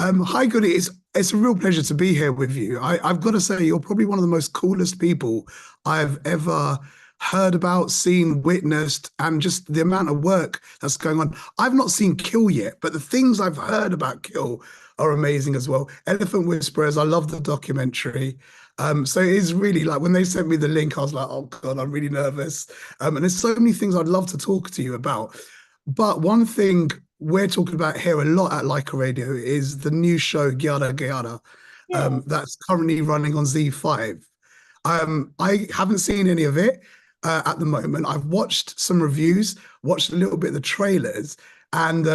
Hi, Goody. It's a real pleasure to be here with you. I've got to say, you're probably one of the most coolest people I've ever heard about, seen, witnessed, and just the amount of work that's going on. I've not seen Kill yet, but the things I've heard about Kill are amazing as well. Elephant Whisperers, I love the documentary. So it is really like when they sent me the link, I was like, oh God, I'm really nervous. And there's so many things I'd love to talk to you about. But one thing we're talking about here a lot at Lyca Radio is the new show Gyaarah Gyaarah Yeah. that's currently running on Zee5. I haven't seen any of it at the moment. I've watched some reviews, watched a little bit of the trailers, and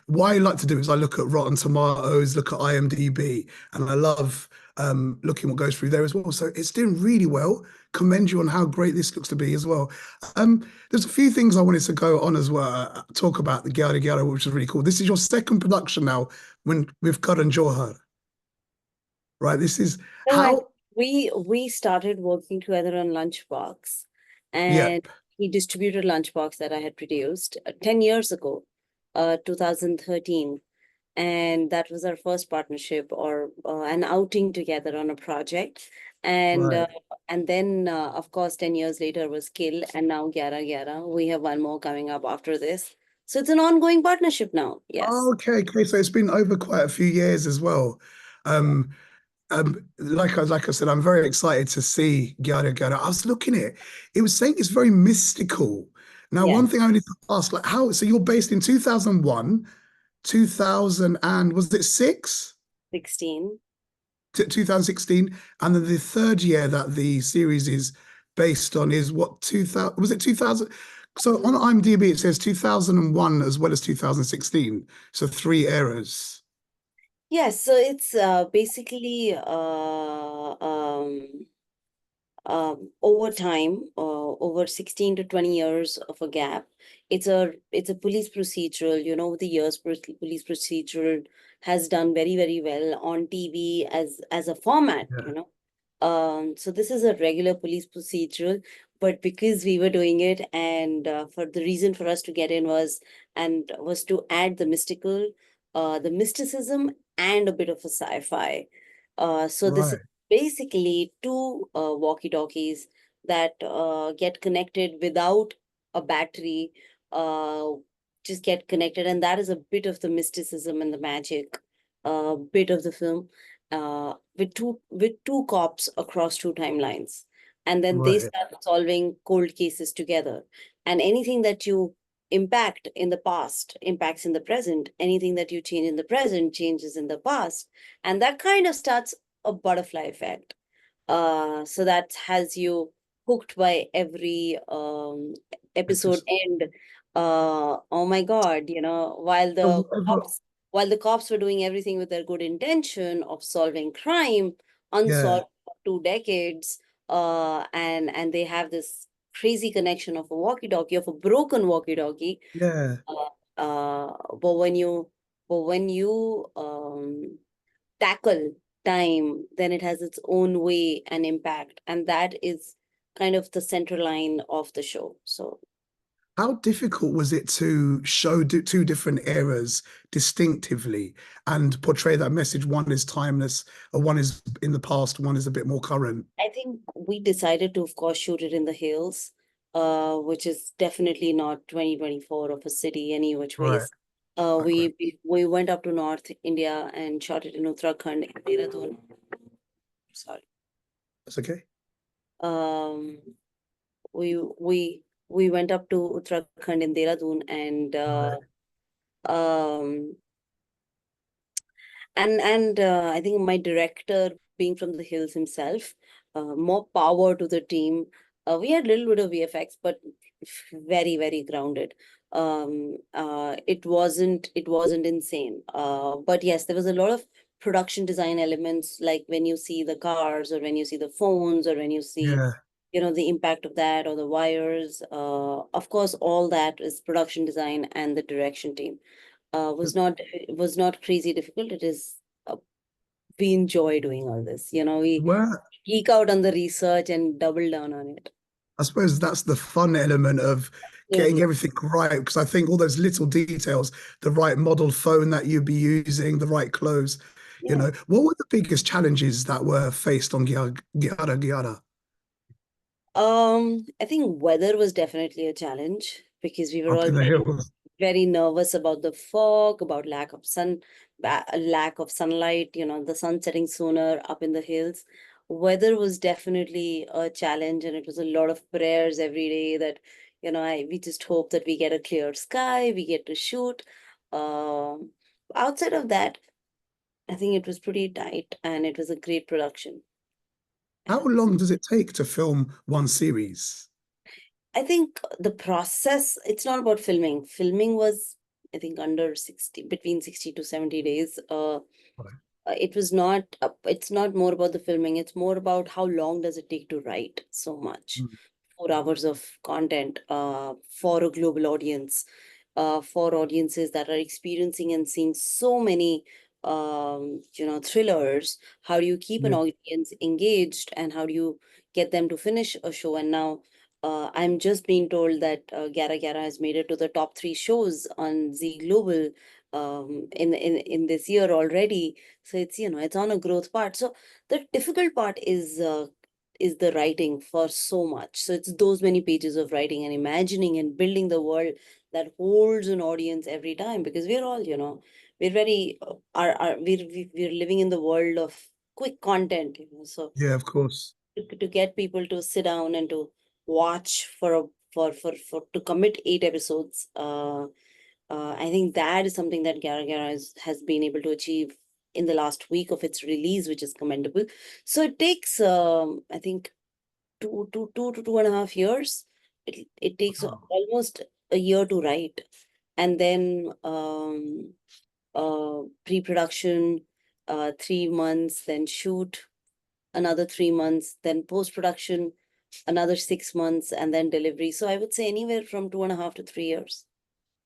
what I like to do is I look at Rotten Tomatoes, look at IMDb, and I love looking what goes through there as well. So it's doing really well. Commend you on how great this looks to be as well. There's a few things I wanted to go on as well, talk about the Gyaarah Gyaarah, which is really cool. This is your second production now when with Karan Johar, right? This is No, how, we started working together on Lunchbox, yeah, and he distributed Lunchbox that I had produced 10 years ago, 2013. And that was our first partnership or an outing together on a project. And right. uh, and then, of course, 10 years later was Kill, and now Gyara Gyara. We have one more coming up after this. So it's an ongoing partnership now. Yes. Okay. So it's been over quite a few years as well. Um, like I said, I'm very excited to see Gyaarah Gyaarah. I was looking at it. It was saying it's very mystical. Now, Yes. one thing I need to ask, like how, so you're based in 2001, 2000, and was it six? 16. 2016, and then the third year that the series is based on is what 2000 was it 2000? So on IMDb it says 2001 as well as 2016. So three eras. Yes, so it's basically over time, over 16 to 20 years of a gap. It's a police procedural. Over the years, police procedural has done very, very well on TV as a format, Yeah. So this is a regular police procedural, but because we were doing it, and for the reason for us to get in was to add the mysticism and a bit of a sci-fi. So this is Right. basically two walkie-talkies that get connected without a battery, uh, just get connected, and that is a bit of the mysticism and the magic, bit of the film, with two cops across two timelines, and then they Right. start solving cold cases together. And anything that you impact in the past impacts in the present. Anything that you change in the present changes in the past, and that kind of starts a butterfly effect. So that has you hooked by every episode Episode. end. Oh my God, while the cops were doing everything with their good intention of solving crime, Yeah. unsolved for 2 decades, and they have this crazy connection of a walkie-talkie, of a broken walkie-talkie. Yeah. Uh, but when you tackle time, then it has its own way and impact. And that is kind of the central line of the show. So How difficult was it to show two different eras distinctively and portray that message? One is timeless, or one is in the past, one is a bit more current. I think we decided to, of course, shoot it in the hills, which is definitely not 2024 of a city any which Right. ways. Okay. We went up to North India and shot it in Uttarakhand, in Dehradun. Sorry. That's okay. Um, we went up to Uttarakhand in Dehradun, Right. um and I think my director, being from the hills himself, more power to the team. We had a little bit of VFX, but very, very grounded. It wasn't insane. But yes, there was a lot of production design elements, like when you see the cars or when you see the phones or when you see, Yeah. the impact of that or the wires. Of course, all that is production design, and the direction team was not crazy difficult. It is we enjoy doing all this. We Well, geek out on the research and double down on it. I suppose that's the fun element of getting Absolutely. everything right, because I think all those little details, the right model phone that you'd be using, the right clothes, Yeah. what were the biggest challenges that were faced on Gyaarah Gyaarah? I think weather was definitely a challenge because we were Up all in the hills. very nervous about the fog, about lack of sunlight, the sun setting sooner up in the hills. Weather was definitely a challenge, and it was a lot of prayers every day that, we just hope that we get a clear sky, we get to shoot. Um, Outside of that, I think it was pretty tight and it was a great production. How long does it take to film one series? I think the process, it's not about filming. Filming was, I think, under 60, between 60 to 70 days. Right. It was not, it's not more about the filming. It's more about how long does it take to write so much. Mm. 4 hours of content for a global audience, for audiences that are experiencing and seeing so many, thrillers. How do you keep an Yeah. audience engaged and how do you get them to finish a show? And now I'm just being told that Gyara Gyara has made it to the top 3 shows on Z Global in this year already. So it's it's on a growth part. So the difficult part is the writing for so much. So it's those many pages of writing and imagining and building the world that holds an audience every time because we're all we're very are we're living in the world of quick content. So Yeah, of course. to get people to sit down and to watch for a for to commit 8 episodes. I think that is something that Gara Gara has been able to achieve in the last week of its release, which is commendable. So it takes, I think, 2 to 2.5 years. It takes Wow. almost a year to write, and then pre-production, 3 months, then shoot another 3 months, then post-production, another 6 months, and then delivery. So I would say anywhere from 2.5 to 3 years.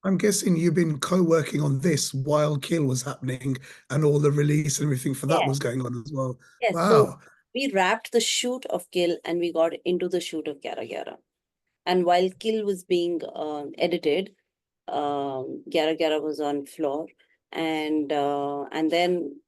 I'm guessing you've been co-working on this while Kill was happening and all the release and everything for that Yeah. was going on as well. Yes. So Wow. we wrapped the shoot of Kill and we got into the shoot of Gyara Gyara. And while Kill was being edited, Gyara Gyara was on floor, and then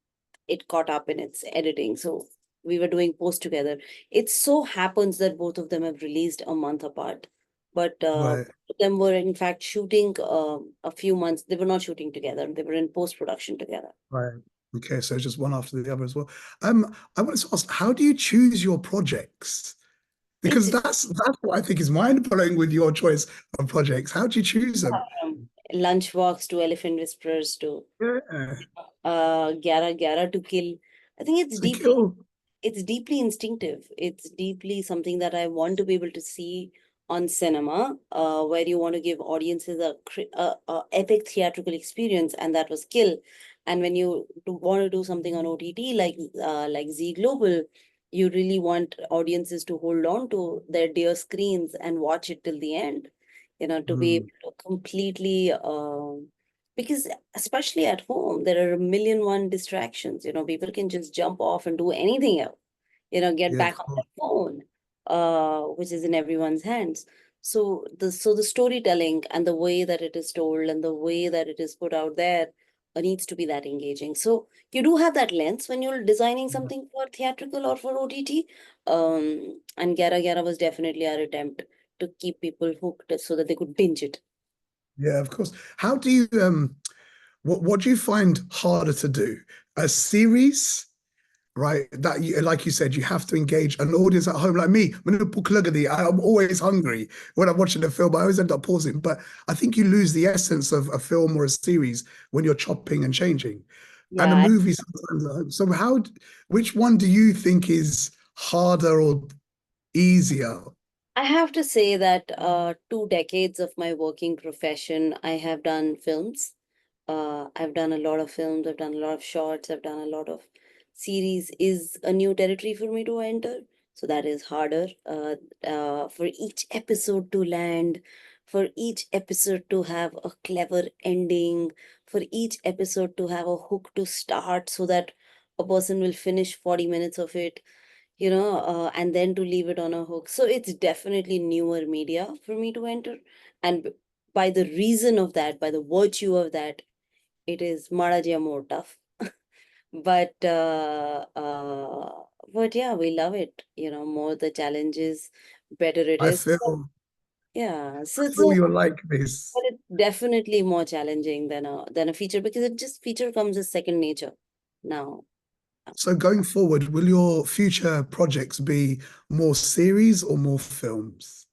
it caught up in its editing. So we were doing post together. It so happens that both of them have released a month apart, but Right. both of them were in fact shooting a few months. They were not shooting together. They were in post production together. Right. Okay, so just one after the other as well. I wanted to ask, how do you choose your projects? Because It's that's what I think is mind-blowing with your choice of projects. How do you choose them? Lunchbox to Elephant Whisperers to Yeah. Gyara Gyara to Kill. I think To kill. it's deeply instinctive. It's deeply something that I want to be able to see on cinema, where you want to give audiences a epic theatrical experience, and that was Kill. And when you want to do something on OTT like Z Global, you really want audiences to hold on to their dear screens and watch it till the end. To be able Mm, to completely because especially at home, there are a million one distractions. People can just jump off and do anything else, get yeah, of back on course. their phone, which is in everyone's hands. So the storytelling and the way that it is told and the way that it is put out there needs to be that engaging. So you do have that lens when you're designing something for theatrical or for OTT. And Gyara Gyara was definitely our attempt to keep people hooked so that they could binge it. Yeah, of course. How do you what do you find harder to do? A series, right? That you, like you said, you have to engage an audience at home like me. I'm always hungry when I'm watching a film. I always end up pausing. But I think you lose the essence of a film or a series when you're chopping and changing. And a Yeah, movie sometimes at home. So which one do you think is harder or easier? I have to say that 2 decades of my working profession, I have done films. I've done a lot of films, I've done a lot of shorts, I've done a lot of series is a new territory for me to enter. So that is harder. For each episode to land, for each episode to have a clever ending, for each episode to have a hook to start so that a person will finish 40 minutes of it. and then to leave it on a hook. So it's definitely newer media for me to enter. And by the reason of that, by the virtue of that, it is Mara Jia more tough. But but yeah, we love it. More the challenges, better it I is. feel Yeah, so I it's feel a you're like but this. it's definitely more challenging than a feature, because it just feature comes as second nature now. So going forward, will your future projects be more series or more films?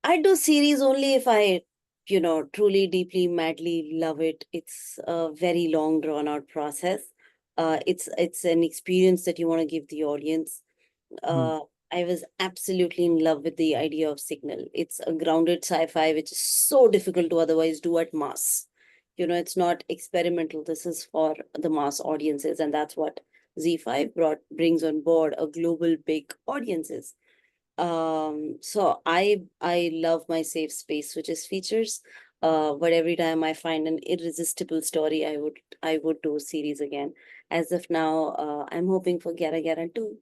I do series only if I, truly, deeply, madly love it. It's a very long, drawn out process. It's an experience that you want to give the audience. Hmm. uh, I was absolutely in love with the idea of Signal. It's a grounded sci-fi, which is so difficult to otherwise do at mass. It's not experimental. This is for the mass audiences, and that's what Zee5 brings on board, a global big audiences. So I love my safe space, which is features. But every time I find an irresistible story, I would do a series again. As of now, I'm hoping for Gyara Gyara 2.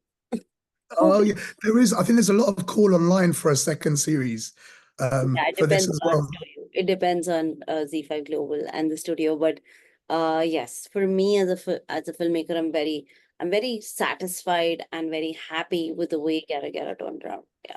Oh Hoping. yeah, there is. I think there's a lot of call online for a second series Yeah, it for this depends as on well. studio. It depends on Zee5 Global and the studio. But yes, for me as as a filmmaker, I'm very satisfied and very happy with the way Gyara Gyara turned around. Yeah.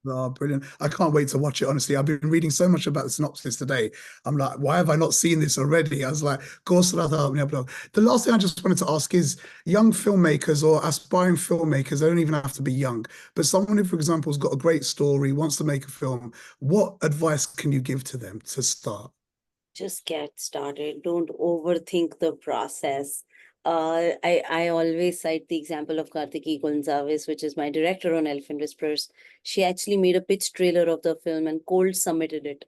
Oh, brilliant. I can't wait to watch it, honestly. I've been reading so much about the synopsis today. I'm like, why have I not seen this already? I was like, course, the last thing I just wanted to ask is young filmmakers or aspiring filmmakers, they don't even have to be young, but someone who, for example, has got a great story, wants to make a film, what advice can you give to them to start? Just get started. Don't overthink the process. I always cite the example of Kartiki Gonzalez, which is my director on Elephant Whispers. She actually made a pitch trailer of the film and cold submitted it.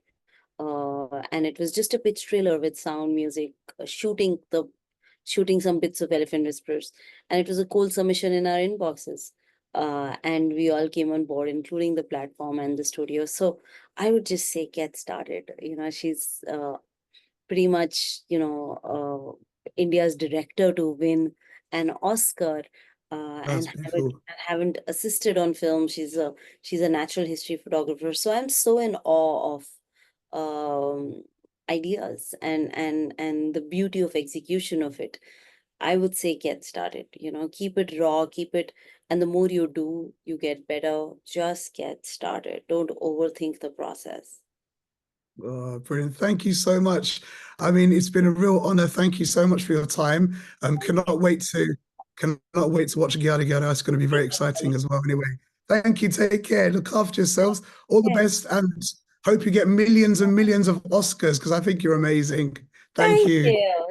And it was just a pitch trailer with sound, music, shooting some bits of Elephant Whispers, and it was a cold submission in our inboxes. And we all came on board, including the platform and the studio. So I would just say get started. She's pretty much, India's director to win an Oscar, That's and haven't beautiful. and haven't assisted on film. She's a natural history photographer. So I'm so in awe of ideas and the beauty of execution of it. I would say get started. Keep it raw, and the more you do, you get better. Just get started. Don't overthink the process. Oh, brilliant. Thank you so much. I mean, it's been a real honor. Thank you so much for your time. Cannot wait to watch Gyaarah Gyaarah. It's going to be very exciting as well. Anyway, thank you. Take care. Look after yourselves. All the Yeah. best and hope you get millions and millions of Oscars because I think you're amazing. Thank Thank you. you.